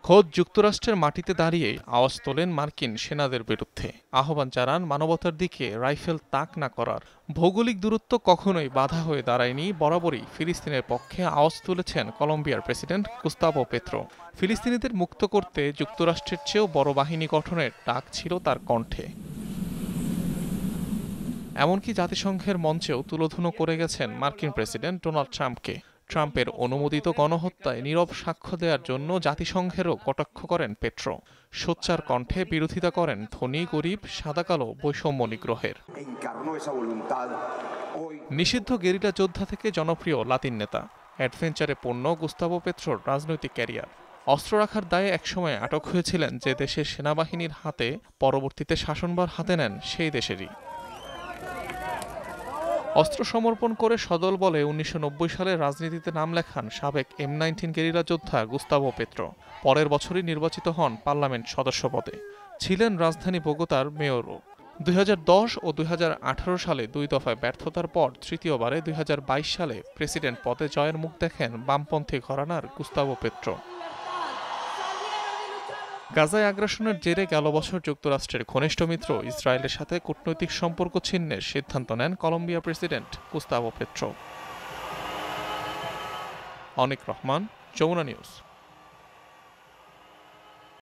খোদ যুক্তরাষ্ট্রের মাটিতে দাঁড়িয়ে আওয়াজ তোলেন মার্কিন সেনাদের বিরুদ্ধে, আহ্বান জানান মানবতার দিকে রাইফেল তাক না করার। ভৌগোলিক দূরত্ব কখনোই বাধা হয়ে দাঁড়ায়নি, বরাবরই ফিলিস্তিনের পক্ষে আওয়াজ তুলেছেন কলম্বিয়ার প্রেসিডেন্ট গুস্তাভো পেত্রো। ফিলিস্তিনিদের মুক্ত করতে যুক্তরাষ্ট্রের চেয়েও বড় বাহিনী গঠনের ডাক ছিল তার কণ্ঠে। এমনকি জাতিসংঘের মঞ্চেও তুলোধুনো করে গেছেন মার্কিন প্রেসিডেন্ট ডোনাল্ড ট্রাম্পকে। ট্রাম্পের অনুমোদিত গণহত্যায় নীরব সাক্ষ্য দেওয়ার জন্য জাতিসংঘেরও কটাক্ষ করেন পেট্রো। সোচ্চার কণ্ঠে বিরোধিতা করেন ধনী গরিব সাদা কালো বৈষম্য নিগ্রহের। নিষিদ্ধ গেরিলা যোদ্ধা থেকে জনপ্রিয় লাতিন নেতা, অ্যাডভেঞ্চারে পূর্ণ গুস্তাভো পেত্রোর রাজনৈতিক ক্যারিয়ার। অস্ত্র রাখার দায়ে একসময় আটক হয়েছিলেন যে দেশের সেনাবাহিনীর হাতে, পরবর্তীতে শাসনভার হাতে নেন সেই দেশেরই। অস্ত্র সমর্পণ করে সদল বলে ১৯৯০ সালে রাজনীতিতে নাম লেখান সাবেক M19 গেরিলা যোদ্ধা গুস্তাভো পেত্রো। পরের বছরই নির্বাচিত হন পার্লামেন্ট সদস্য পদে। ছিলেন রাজধানী বোগোতার মেয়রও। ২০১০ ও ২০১৮ সালে ২ দফায় ব্যর্থতার পর তৃতীয়বারে ২০২২ সালে প্রেসিডেন্ট পদে জয়ের মুখ দেখেন বামপন্থী ঘরানার গুস্তাভো পেত্রো। গাজায় আগ্রাসনের জেরে গেল বছর যুক্তরাষ্ট্রের ঘনিষ্ঠ মিত্র ইসরায়েলের সাথে কূটনৈতিক সম্পর্ক ছিন্নের সিদ্ধান্ত নেন কলম্বিয়া প্রেসিডেন্ট গুস্তাভো পেত্রো। অনিক রহমান, যমুনা নিউজ।